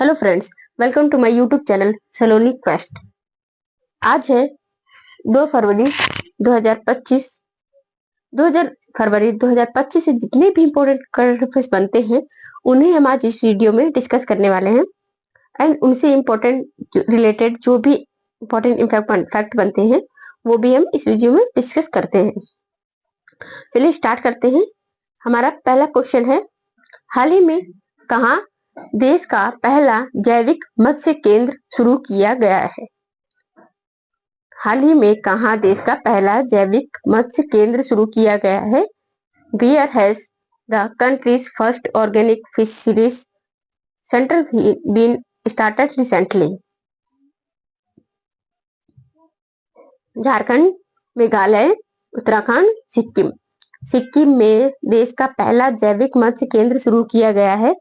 Hello friends, welcome to my YouTube channel Saloni quest. आज है 2 फरवरी 2025। 2025 से जितने भी इम्पोर्टेंट करंट अफेयर्स बनते हैं उन्हें हम आज इस वीडियो में डिस्कस करने वाले हैं। एंड उनसे इम्पोर्टेंट रिलेटेड जो भी इम्पोर्टेंट फैक्ट बनते हैं वो भी हम इस वीडियो में डिस्कस करते हैं। चलिए स्टार्ट करते हैं। हमारा पहला क्वेश्चन है, हाल ही में कहाँ देश का पहला जैविक मत्स्य केंद्र शुरू किया गया है? हाल ही में कहाँ देश का पहला जैविक मत्स्य केंद्र शुरू किया गया है? Where has the country's first organic fisheries center been started recently? Jharkhand, Meghalaya, Uttarakhand, Sikkim. Sikkim में देश का पहला जैविक मत्स्य केंद्र शुरू किया गया है।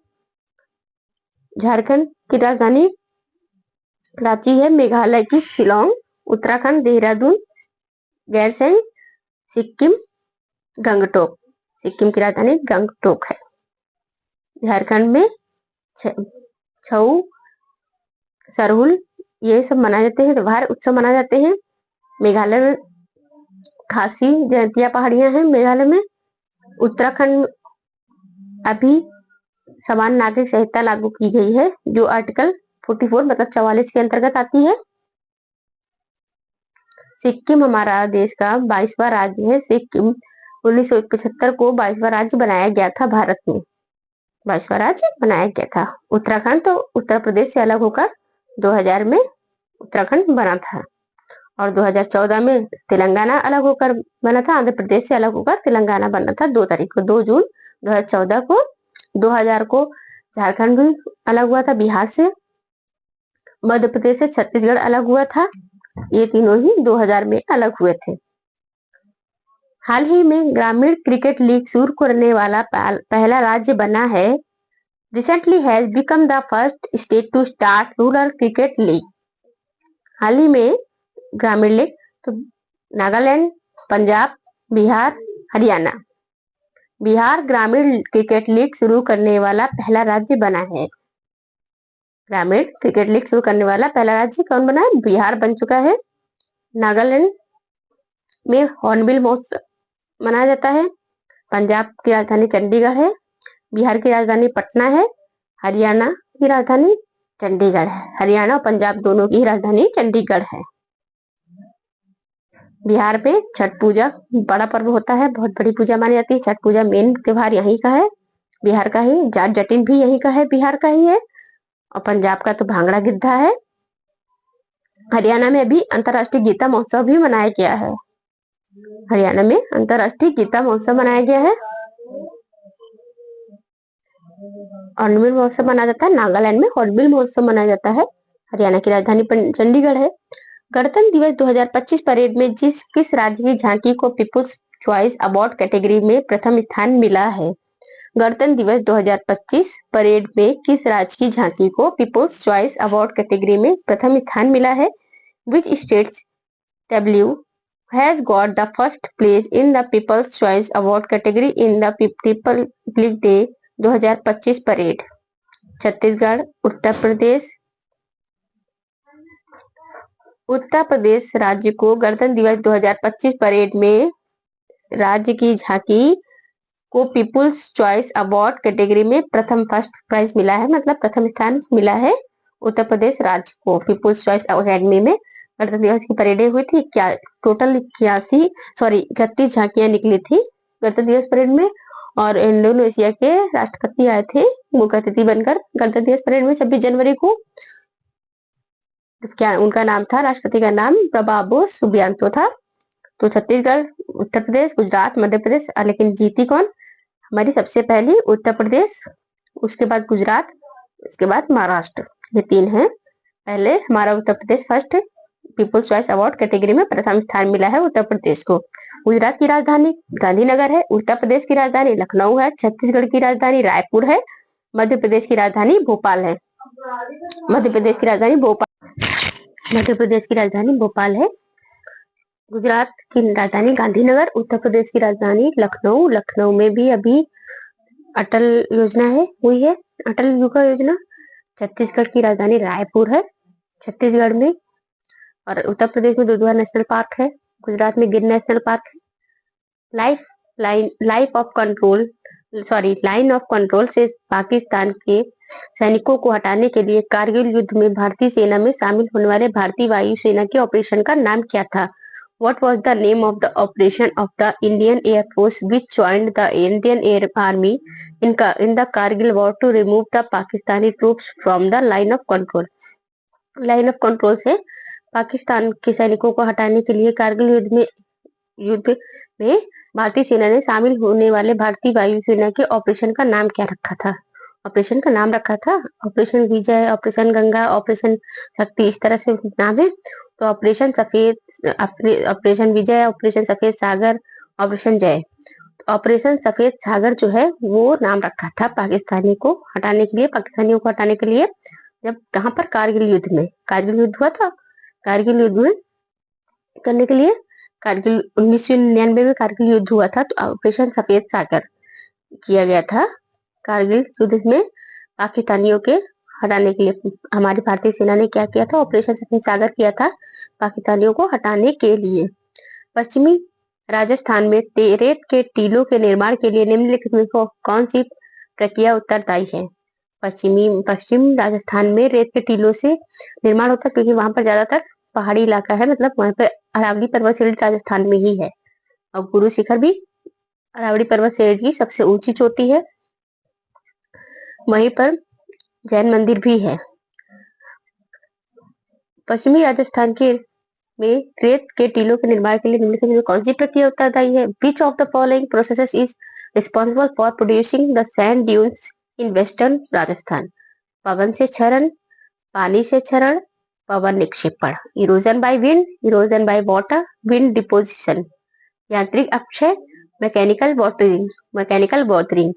झारखंड की राजधानी रांची है, मेघालय की शिलोंग, उत्तराखंड देहरादून, गैरसैंण, सिक्किम गंगटोक। सिक्किम की राजधानी गंगटोक है। झारखंड में छऊ, सरहुल ये सब मनाए जाते हैं, त्योहार उत्सव मनाए जाते हैं। मेघालय में खासी जयंतिया पहाड़ियां हैं। मेघालय में उत्तराखंड अभी समान नागरिक संहिता लागू की गई है जो आर्टिकल 44 मतलब 44 के अंतर्गत आती है। सिक्किम हमारा देश का 22वां राज्य है। सिक्किम 1975 को 22वां राज्य बनाया गया था भारत में। 22वां राज्य बनाया गया था। उत्तराखंड तो उत्तर प्रदेश से अलग होकर 2000 में उत्तराखंड बना था और 2014 में तेलंगाना अलग होकर बना था। आंध्र प्रदेश से अलग होकर तेलंगाना बना था 2 तारीख को, 2 जून 2014 को। 2000 को झारखंड भी अलग हुआ था बिहार से। मध्य प्रदेश से छत्तीसगढ़ अलग हुआ था। ये तीनों ही 2000 में अलग हुए थे। हाल ही में ग्रामीण क्रिकेट लीग शुरू करने वाला पहला राज्य बना है। Recently has become the first state to start rural cricket league. हाल ही में ग्रामीण लीग तो नागालैंड, पंजाब, बिहार, हरियाणा। बिहार ग्रामीण क्रिकेट लीग शुरू करने वाला पहला राज्य बना है। ग्रामीण क्रिकेट लीग शुरू करने वाला पहला राज्य कौन बना है? बिहार बन चुका है। नागालैंड में हॉर्नबिल महोत्सव मनाया जाता है। पंजाब की राजधानी चंडीगढ़ है। बिहार की राजधानी पटना है। हरियाणा की राजधानी चंडीगढ़ है। हरियाणा और पंजाब दोनों की राजधानी चंडीगढ़ है। बिहार में छठ पूजा बड़ा पर्व होता है, बहुत बड़ी पूजा मानी जाती है। छठ पूजा मेन त्योहार यहीं का है, बिहार का ही। जाट जटिन भी यहीं का है, बिहार का ही है। और पंजाब का तो भांगड़ा गिद्धा है। हरियाणा में अभी अंतरराष्ट्रीय गीता महोत्सव भी मनाया गया है। हरियाणा में अंतरराष्ट्रीय गीता महोत्सव मनाया गया है। हॉर्नबिल महोत्सव मनाया जाता है। नागालैंड में हॉर्नबिल महोत्सव मनाया जाता है। हरियाणा की राजधानी चंडीगढ़ है। गणतंत्र दिवस 2025 परेड में किस राज्य की झांकी को पीपुल्स चॉइस अवार्ड कैटेगरी में प्रथम स्थान मिला है? गणतंत्र दिवस 2025 परेड में किस राज्य की झांकी को पीपुल्स चॉइस अवार्ड कैटेगरी में प्रथम स्थान मिला है? Which states W has got the first place in the People's Choice Award category in the Republic Day 2025 parade? Chhattisgarh, Uttar Pradesh. Uttar Pradesh राज्य को गणतंत्र दिवस 2025 परेड में राज्य की झांकी को पीपुल्स चॉइस अवार्ड कैटेगरी में फर्स्ट प्राइज मिला है, मतलब प्रथम स्थान मिला है उत्तर प्रदेश राज्य को। पीपुल्स चॉइस अकेडमी में गणतंत्र दिवस की परेडें हुई थी। क्या टोटल 31 झांकियां निकली थी गणतंत्र दिवस परेड में। और इंडोनेशिया के राष्ट्रपति आए थे मुख्य अतिथि बनकर गणतंत्र दिवस परेड में 26 जनवरी को। क्या उनका नाम था? राष्ट्रपति का नाम प्रभाबो सुबियांतो था। तो छत्तीसगढ़, उत्तर प्रदेश, गुजरात, मध्य प्रदेश, लेकिन जीती कौन? हमारी सबसे पहली उत्तर प्रदेश, उसके बाद गुजरात, उसके बाद महाराष्ट्र। ये 3 हैं। पहले हमारा Uttar Pradesh first people's choice award category में प्रथम स्थान मिला है उत्तर प्रदेश को। गुजरात की राजधानी गांधीनगर है। उत्तर प्रदेश की राजधानी लखनऊ है। छत्तीसगढ़ की राजधानी रायपुर है। मध्य प्रदेश की राजधानी भोपाल है। मध्य प्रदेश की राजधानी भोपाल है। गुजरात की राजधानी गांधीनगर। उत्तर प्रदेश की राजधानी लखनऊ। लखनऊ में भी अभी अटल योजना हुई है, अटल युवा योजना। छत्तीसगढ़ की राजधानी रायपुर है, छत्तीसगढ़ में। और उत्तर प्रदेश में दुधवा नेशनल पार्क है, गुजरात में गिर नेशनल पार्क है। Life life of control line of control से पाकिस्तान के सैनिकों को हटाने के लिए कारगिल युद्ध में भारतीय सेना में शामिल होने वाले भारतीय वायुसेना के ऑपरेशन का नाम क्या था? What was the name of the operation of the Indian Air Force which joined the Indian Air Army in the Kargil war to remove the Pakistani troops from the line of control? Line of control से पाकिस्तान के सैनिकों को हटाने के लिए कारगिल युद्ध में भारतीय सेना ने शामिल होने वाले भारतीय वायुसेना के ऑपरेशन का नाम क्या रखा था? ऑपरेशन का नाम रखा था ऑपरेशन विजय, ऑपरेशन गंगा, ऑपरेशन शक्ति, इस तरह से नाम है। तो ऑपरेशन विजय, ऑपरेशन सफेद सागर, ऑपरेशन जय। ऑपरेशन सफेद सागर जो है वो नाम रखा था पाकिस्तानियों को हटाने के लिए जब कहां पर कारगिल युद्ध हुआ था। कारगिल युद्ध में करने के लिए कारगिल 1999 में कारगिल युद्ध हुआ था, तो ऑपरेशन सफेद सागर किया गया था। कारगिल युद्ध में पाकिस्तानियों के हटाने के लिए हमारी भारतीय सेना ने क्या किया था? ऑपरेशन सफेद सागर किया था पाकिस्तानियों को हटाने के लिए। पश्चिमी राजस्थान में रेत के टीलों के निर्माण के लिए निम्नलिखित में कौन सी प्रक्रिया उत्तरदायी है? पश्चिम राजस्थान में रेत के टीलों से निर्माण होता है क्योंकि वहां पर ज्यादातर पहाड़ी इलाका है, मतलब वहां पर अरावली पर्वत श्रेणी राजस्थान में ही है। और गुरु शिखर भी अरावली पर्वत श्रेणी की सबसे ऊंची चोटी है, वहीं पर जैन मंदिर भी है। पश्चिमी राजस्थान के में रेत के टीलों के निर्माण के लिए निम्नलिखित में कौन सी प्रक्रिया उत्तरदायी है? Which of the following processes is responsible for producing the sand dunes in western Rajasthan? पवन से क्षरण, पानी से क्षरण, पवन निक्षेपण। Erosion by wind, erosion by water, wind deposition, यांत्रिक अपक्षय, मैकेनिकल वॉटरिंग।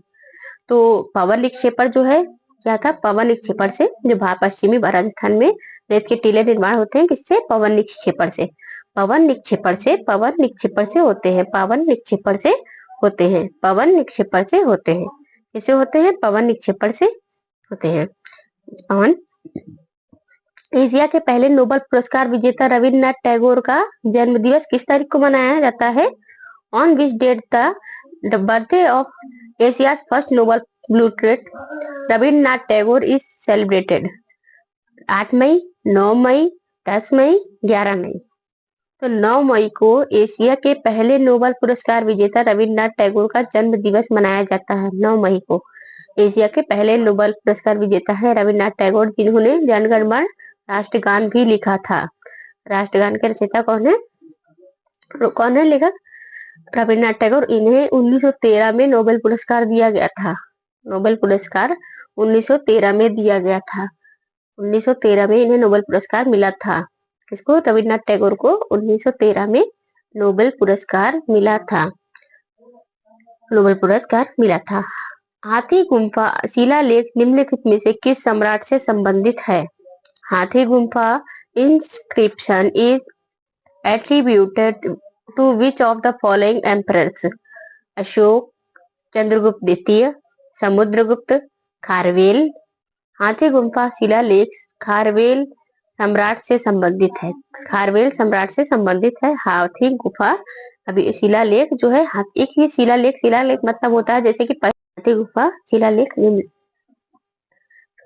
तो पवन निक्षेपण जो है क्या था? पवन निक्षेपण से जो पश्चिमी राजस्थान में रेत के टीले निर्माण होते हैं, किससे? पवन निक्षेपण से होते हैं। किससे होते हैं? पवन निक्षेपण से होते हैं। एशिया के पहले नोबेल पुरस्कार विजेता रविन्द्रनाथ टैगोर का जन्म दिवस किस तारीख को मनाया जाता है? On which date the birthday of Asia's first Nobel laureate Rabindranath Tagore is celebrated? 8 मई, 9 मई, 10 मई, 11 मई। तो 9 मई को एशिया के पहले नोबेल पुरस्कार विजेता रविन्द्रनाथ टैगोर का जन्म दिवस मनाया जाता है। 9 मई को एशिया के पहले नोबेल पुरस्कार विजेता है रविन्द्रनाथ टैगोर, जिन्होंने जनगण मन राष्ट्रगान भी लिखा था। राष्ट्रगान के रचयिता कौन है लेखक? रविन्द्रनाथ टैगोर। इन्हें 1913 में नोबेल पुरस्कार दिया गया था। नोबेल पुरस्कार 1913 में दिया गया था। 1913 में इन्हें नोबेल पुरस्कार मिला था। किसको? रविन्द्रनाथ टैगोर को 1913 में नोबेल पुरस्कार मिला था। हाथी गुम्फा शिलालेख निम्नलिखित में से किस सम्राट से संबंधित है? Hathi Gumpha inscription is attributed to which of the following emperors? Ashoka, Chandragupta द्वितीय, समुद्रगुप्त, खारवेल। हाथी गुम्फा शिलालेख खारवेल सम्राट से संबंधित है। हाथी गुफा अभी शिलालेख जो है एक ही शिलालेख मतलब होता है जैसे कि हाथी गुफा शिलालेख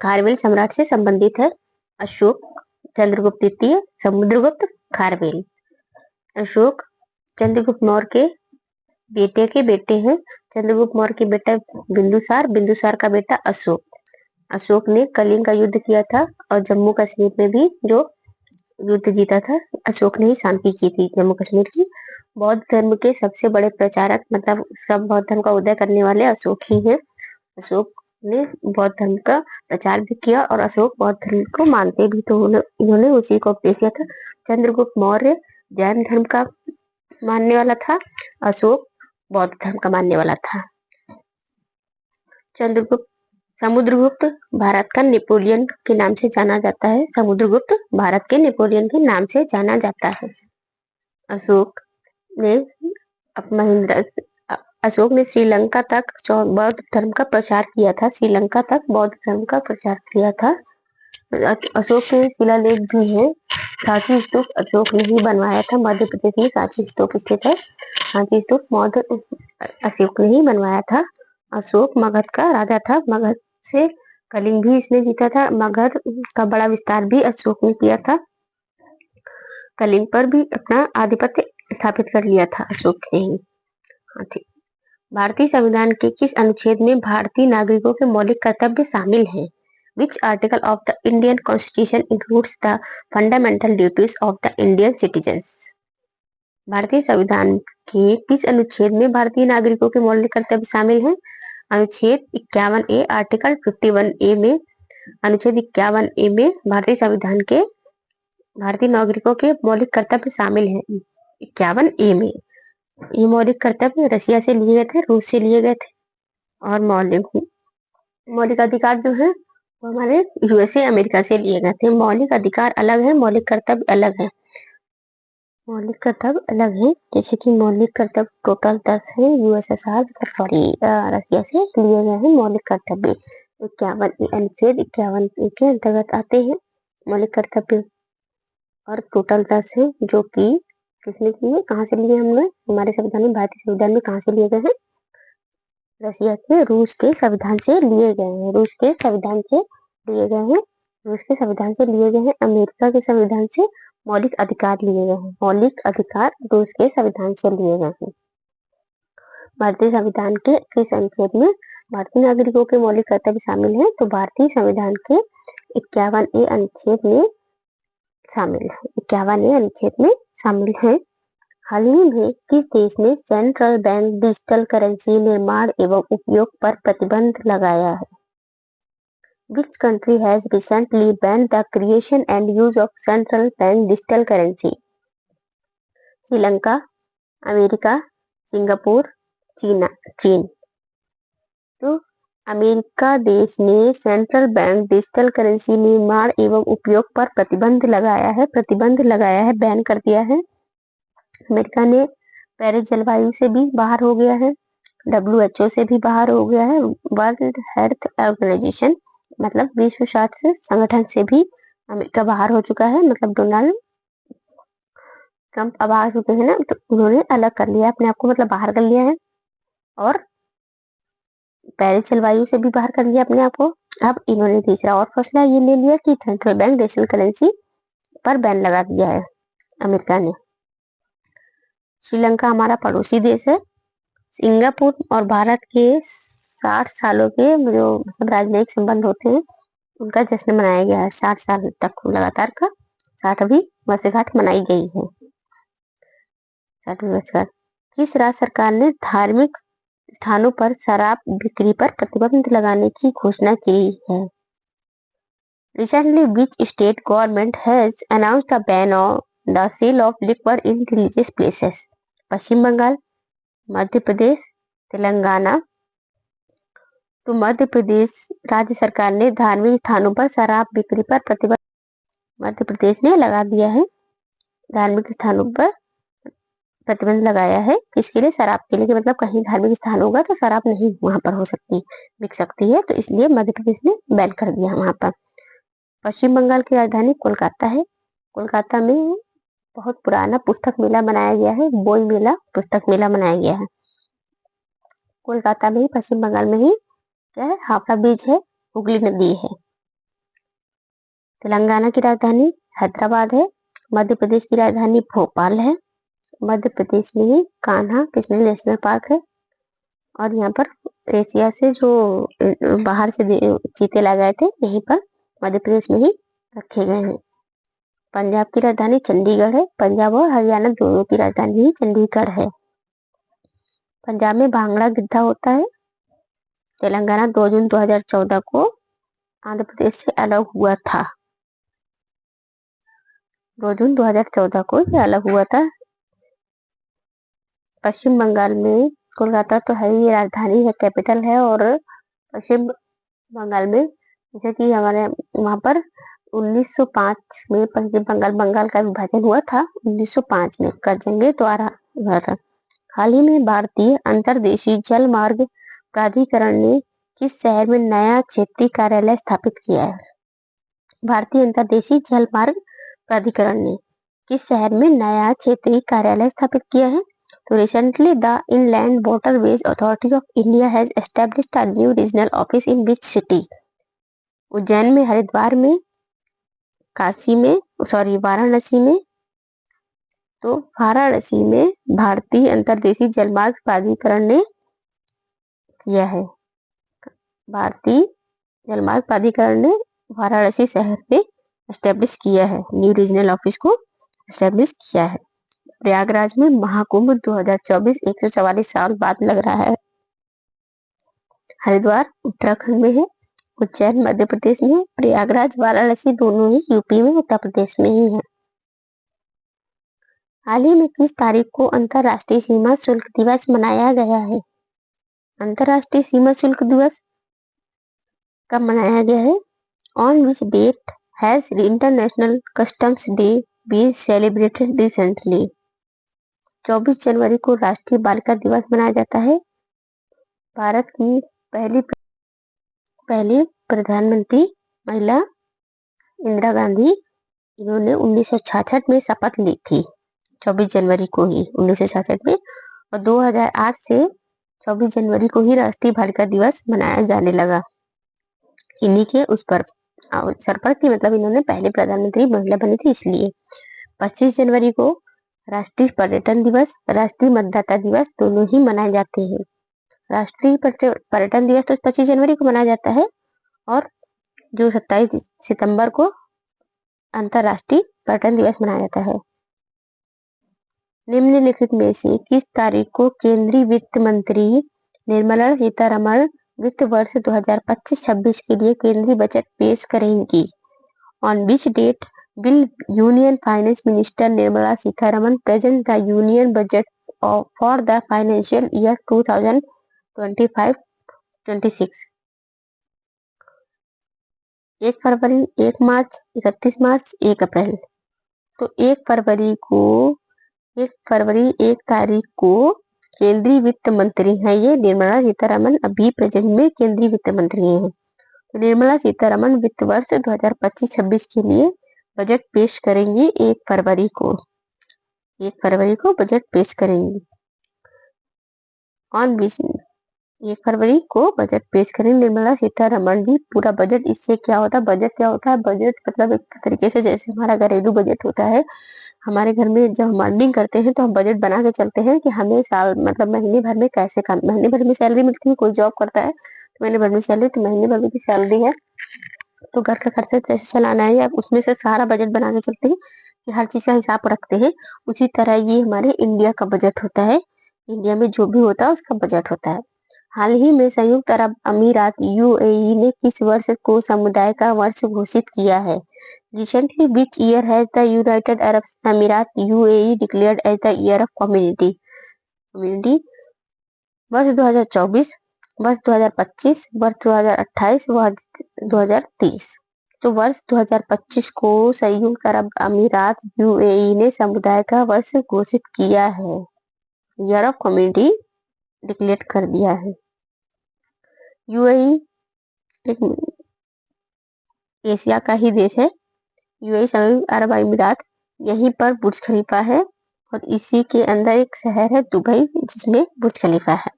खारवेल सम्राट से संबंधित है। अशोक, चंद्रगुप्त द्वितीय, समुद्रगुप्त, खारवेल। अशोक चंद्रगुप्त मौर्य के बेटे हैं। चंद्रगुप्त मौर्य के बेटा बिंदुसार का बेटा अशोक ने कलिंग का युद्ध किया था और जम्मू कश्मीर में भी जो युद्ध जीता था अशोक ने ही शांति की थी जम्मू कश्मीर की। बौद्ध धर्म के सबसे बड़े प्रचारक मतलब सब बौद्ध धर्म का उदय करने वाले अशोक ही हैं। अशोक ने बौद्ध धर्म का प्रचार भी किया और अशोक बौद्ध धर्म को मानते भी, तो उन्होंने उसी को उपदेश दिया था। चंद्रगुप्त मौर्य जैन धर्म का मानने वाला था, अशोक बौद्ध धर्म का मानने वाला था। समुद्रगुप्त भारत का नेपोलियन के नाम से जाना जाता है। समुद्रगुप्त भारत के नेपोलियन के नाम से जाना जाता है। अशोक ने श्रीलंका तक बौद्ध धर्म का प्रचार किया था। अशोक के शिलालेख भी है। सांची स्तूप अशोक ने ही बनवाया था। मध्य प्रदेश में सांची स्तूप स्थित है। सांची स्तूप अशोक ने ही बनवाया था। अशोक मगध का राजा था। मगध से कलिंग भी इसने जीता था। मगध का बड़ा विस्तार भी अशोक ने किया था। कलिंग पर भी अपना आधिपत्य स्थापित कर लिया था अशोक ने ही। हाँ ठीक। भारतीय संविधान के किस अनुच्छेद में भारतीय नागरिकों के मौलिक कर्तव्य शामिल हैं? Which article of the Indian Constitution includes the fundamental duties of the Indian citizens? भारतीय संविधान के किस अनुच्छेद में भारतीय नागरिकों के मौलिक कर्तव्य शामिल हैं? अनुच्छेद 51A आर्टिकल 51A में अनुच्छेद 51A में भारतीय संविधान के भारतीय नागरिकों के मौलिक कर्तव्य शामिल हैं। 51A में ये मौलिक कर्तव्य रशिया से लिए गए थे, रूस से लिए गए थे। और मौलिक अधिकार जो है वो हमारे यूएसए अमेरिका से लिए गए थे। मौलिक अधिकार अलग है, मौलिक कर्तव्य अलग है। मौलिक कर्तव्य अलग है, जैसे कि मौलिक कर्तव्य टोटल 10 है। यूएसएसआर रशिया से लिए गए हैं मौलिक कर्तव्य। 51 अनुच्छेद 51 के अंतर्गत आते हैं मौलिक कर्तव्य। और टोटल 10 है, जो कि किसने किए, कहाँ से लिए हमने, हमारे संविधान में, भारतीय संविधान में कहाँ से लिए गए हैं? रशिया के, रूस के संविधान से लिए गए हैं। रूस के संविधान से लिए गए हैं। रूस के संविधान से लिए गए हैं। अमेरिका के संविधान से मौलिक अधिकार लिए गए हैं। मौलिक अधिकार रूस के संविधान से लिए गए हैं। भारतीय संविधान के किस अनुच्छेद में भारतीय नागरिकों के मौलिक कर्तव्य शामिल हैं? तो भारतीय संविधान के 51A अनुच्छेद में शामिल है। 51A अनुच्छेद में शामिल है। हाल ही में किस देश ने सेंट्रल बैंक डिजिटल करेंसी निर्माण एवं उपयोग पर प्रतिबंध लगाया है? Which country has recently banned the creation and use of central bank digital currency? Sri Lanka, America, Singapore, चीन। तो अमेरिका देश ने सेंट्रल बैंक डिजिटल करेंसी निर्माण एवं उपयोग पर प्रतिबंध लगाया है, बैन कर दिया है। अमेरिका ने पेरिस जलवायु से भी बाहर हो गया है। WHO से भी बाहर हो गया है। वर्ल्ड हेल्थ ऑर्गेनाइजेशन मतलब विश्व स्वास्थ्य संगठन से भी अमेरिका बाहर हो चुका है। मतलब डोनाल्ड ट्रंप अब आ चुके हैं ना, तो उन्होंने अलग कर लिया अपने आप को, मतलब बाहर कर लिया है। और पेरिस जलवायु से भी बाहर कर लिया अपने आप को। अब इन्होंने तीसरा और फैसला ये ले लिया कि सेंट्रल बैंक डिजिटल करेंसी पर बैन लगा दिया है अमेरिका ने। श्रीलंका हमारा पड़ोसी देश है। सिंगापुर और भारत के 60 सालों के जो मतलब राजनयिक संबंध होते हैं उनका जश्न मनाया गया है। 60 साल तक लगातार का 60वीं वर्षगांठ मनाई गई है। 60वीं वर्षगांठ। किस राज्य सरकार ने धार्मिक स्थानों पर शराब बिक्री पर प्रतिबंध लगाने की घोषणा की है? Recently, which state government has announced a ban on the sale of liquor in religious places? पश्चिम बंगाल, मध्य प्रदेश, तेलंगाना। तो मध्य प्रदेश राज्य सरकार ने धार्मिक स्थानों पर शराब बिक्री पर प्रतिबंध मध्य प्रदेश ने लगा दिया है। धार्मिक स्थानों पर प्रतिबंध लगाया है। किसके लिए? शराब के लिए। मतलब कहीं धार्मिक स्थान होगा तो शराब नहीं वहां पर हो सकती, बिक सकती है, तो इसलिए मध्य प्रदेश ने बैन कर दिया वहां पर। पश्चिम बंगाल की राजधानी कोलकाता है। कोलकाता में बहुत पुराना पुस्तक मेला मनाया गया है। बोई मेला पुस्तक मेला मनाया गया है कोलकाता में ही, पश्चिम बंगाल में ही। क्या है? हावड़ा ब्रिज है, हुगली नदी है। तेलंगाना की राजधानी हैदराबाद है। मध्य प्रदेश की राजधानी भोपाल है। मध्य प्रदेश में ही कान्हा कृष्ण नेशनल पार्क है। और यहाँ पर एशिया से जो बाहर से चीते लाए गए थे यहीं पर मध्य प्रदेश में ही रखे गए हैं। पंजाब की राजधानी चंडीगढ़ है। पंजाब और हरियाणा दोनों की राजधानी ही चंडीगढ़ है। पंजाब में भांगड़ा गिद्धा होता है। तेलंगाना 2 जून 2014 को आंध्र प्रदेश से अलग हुआ था। 2 जून 2014 को ये अलग हुआ था। पश्चिम बंगाल में कोलकाता तो है ही, राजधानी है, कैपिटल है। और पश्चिम बंगाल में जैसे कि हमारे वहां पर 1905 में पश्चिम बंगाल का विभाजन हुआ था। 1905 में करजंगे द्वारा हुआ था। हाल ही में भारतीय अंतर्देशीय जल मार्ग प्राधिकरण ने किस शहर में नया क्षेत्रीय कार्यालय स्थापित किया है? भारतीय अंतर्देशीय जलमार्ग प्राधिकरण ने किस शहर में नया क्षेत्रीय कार्यालय स्थापित किया है? तो recently the inland waterways authority of India has established a new regional office in which city? Ujjain में, हरिद्वार में, काशी में, वाराणसी में। तो वाराणसी में भारतीय अंतर्देशीय जलमार्ग प्राधिकरण ने किया है। भारतीय जलमार्ग प्राधिकरण ने वाराणसी शहर पे एस्टेब्लिश किया है, न्यू रीजनल ऑफिस को एस्टेब्लिश किया है। प्रयागराज में महाकुंभ 2024 144 साल बाद लग रहा है। हरिद्वार उत्तराखंड में है, उज्जैन मध्य प्रदेश में है, प्रयागराज वाराणसी दोनों ही यूपी में, उत्तर प्रदेश में ही है। हाल ही में किस तारीख को अंतर्राष्ट्रीय सीमा शुल्क दिवस मनाया गया है? अंतर्राष्ट्रीय सीमा शुल्क दिवस कब मनाया गया है? On which date has International Customs Day been celebrated recently? 24 जनवरी को राष्ट्रीय बालिका दिवस मनाया जाता है। भारत की पहली प्रधानमंत्री महिला इंदिरा गांधी, इन्होंने 1966 में शपथ ली थी, 24 जनवरी को ही 1966 में, और 2008 से 24 जनवरी को ही राष्ट्रीय बालिका दिवस मनाया जाने लगा। इन्हीं के उस पर अवसर पर कि मतलब इन्होंने पहले प्रधानमंत्री महिला बनी थी, इसलिए 25 जनवरी को राष्ट्रीय पर्यटन दिवस, राष्ट्रीय मतदाता दिवस दोनों ही मनाए जाते हैं। राष्ट्रीय पर्यटन दिवस तो 25 जनवरी को मनाया जाता है, और जो 27 सितंबर को अंतर्राष्ट्रीय पर्यटन दिवस मनाया जाता है। निम्नलिखित में से किस तारीख को केंद्रीय वित्त मंत्री निर्मला सीतारमण वित्त वर्ष 2025-26 के लिए केंद्रीय बजट पेश करेंगी? On which date will union finance minister Nirmala Sitharaman present the union budget for the financial year 2025-26? 1 फरवरी, 1 मार्च, 31 मार्च, 1 अप्रैल। तो 1 फरवरी 1 तारीख को केंद्रीय वित्त मंत्री हैं ये निर्मला सीतारमण, अभी प्रेजेंट में केंद्रीय वित्त मंत्री हैं। तो निर्मला सीतारमण वित्त वर्ष 2025-26 के लिए बजट पेश करेंगी 1 फरवरी को। 1 फरवरी को बजट पेश करेंगी। ऑन विच 1 फरवरी को बजट पेश करेंगे निर्मला सीतारमण जी। पूरा बजट, इससे क्या होता है, बजट क्या होता है? बजट मतलब एक तरीके से जैसे हमारा घरेलू बजट होता है, हमारे घर में जब हम अर्निंग करते हैं तो हम बजट बना के चलते हैं कि हमें साल मतलब महीने भर में कैसे काम, महीने भर में सैलरी मिलती है, कोई जॉब करता है तो महीने भर में सैलरी, तो महीने भर में की सैलरी है तो घर का खर्चा कैसे चलाना है, या उसमें से सारा बजट बना के चलते हैं कि हर चीज का हिसाब रखते हैं। उसी तरह ये हमारे इंडिया का बजट होता है, इंडिया में जो भी होता है उसका बजट होता है। हाल ही में संयुक्त अरब अमीरात यूएई ने किस वर्ष को समुदाय का वर्ष घोषित किया है? Recently, which year has the United Arab Emirates UAE declared as the year of community? वर्ष 2024, वर्ष 2025, वर्ष 2028, वर्ष 2030। तो वर्ष 2025 को संयुक्त अरब अमीरात यूएई ने समुदाय का वर्ष घोषित किया है, ईयर ऑफ कम्युनिटी डिक्लेयर कर दिया है। यूएई एक एशिया का ही देश है, यूएई संयुक्त अरब अमीरात, यहीं पर बुर्ज खलीफा है, और इसी के अंदर एक शहर है दुबई जिसमें बुर्ज खलीफा है।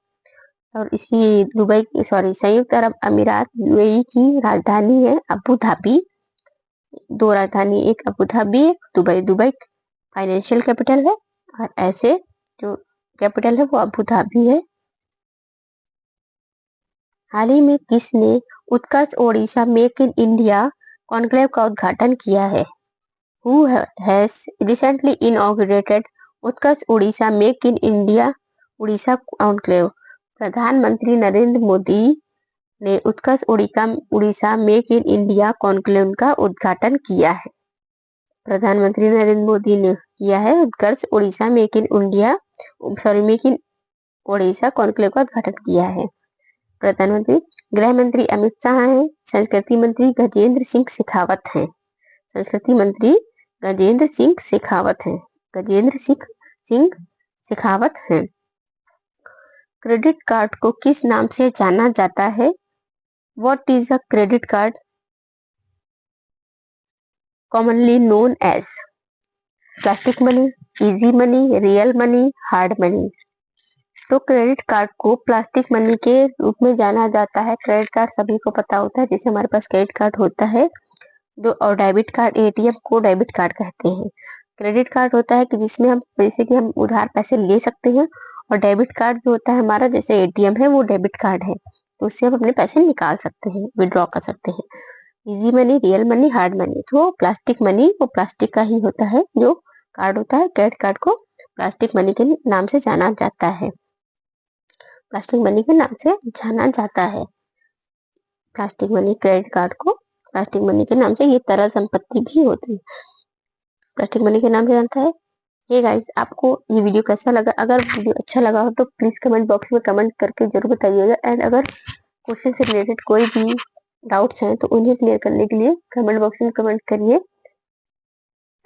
और इसकी संयुक्त अरब अमीरात यूएई की राजधानी है अबू धाबी। 2 राजधानी, एक अबू धाबी, एक दुबई। दुबई फाइनेंशियल कैपिटल है, और ऐसे जो कैपिटल है वो अबू धाबी है। हाल ही में किसने Utkarsh Odisha make in India conclave का उद्घाटन किया है? Who has recently inaugurated Utkarsh Odisha make in India Orissa conclave? प्रधानमंत्री नरेंद्र मोदी ने Utkarsh Orissa make in India conclave का उद्घाटन किया है। प्रधानमंत्री नरेंद्र मोदी ने किया है Utkarsh Odisha make in Odisha conclave का उद्घाटन किया है। प्रधानमंत्री गृह मंत्री अमित शाह हैं, संस्कृति मंत्री गजेंद्र सिंह शेखावत हैं। संस्कृति मंत्री गजेंद्र सिंह शेखावत हैं। क्रेडिट कार्ड को किस नाम से जाना जाता है? What is a credit card? commonly known as plastic money, easy money, real money, hard money। तो क्रेडिट कार्ड को प्लास्टिक मनी के रूप में जाना जाता है। क्रेडिट कार्ड सभी को पता होता है, जैसे हमारे पास क्रेडिट कार्ड होता है जो, और डेबिट कार्ड, एटीएम को डेबिट कार्ड कहते हैं। क्रेडिट कार्ड होता है कि जिसमें हम जैसे कि हम उधार पैसे ले सकते हैं, और डेबिट कार्ड जो होता है हमारा, जैसे एटीएम है वो डेबिट कार्ड है, तो उससे हम अपने पैसे निकाल सकते हैं, विड्रॉ कर सकते हैं। Easy money, real money, hard money. तो प्लास्टिक मनी वो प्लास्टिक का ही होता है जो कार्ड होता है। क्रेडिट कार्ड को प्लास्टिक मनी के नाम से जाना जाता है, प्लास्टिक मनी के नाम से जाना जाता है। प्लास्टिक मनी, क्रेडिट कार्ड को प्लास्टिक मनी के नाम से, ये तरल संपत्ति भी होती है, प्लास्टिक मनी के नाम से जानता है। ये गाइस, आपको ये वीडियो कैसा लगा? अगर वीडियो अच्छा लगा हो तो प्लीज कमेंट बॉक्स में कमेंट करके जरूर बताइएगा। एंड अगर क्वेश्चन से रिलेटेड कोई भी डाउट्स हैं तो उन्हें क्लियर करने के लिए कमेंट बॉक्स में कमेंट करिए।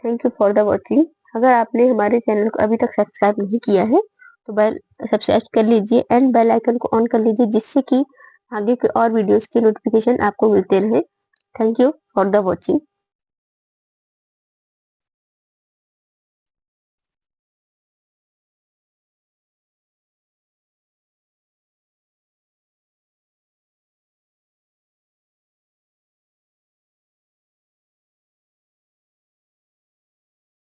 Thank you for the watching. अगर आपने हमारे चैनल को अभी तक सब्सक्राइब नहीं किया है तो सब्सक्राइब कर लीजिए एंड बेल आइकन को ऑन कर लीजिए, जिससे कि आगे के और वीडियोस की नोटिफिकेशन आपको मिलते रहे। Thank you for the watching.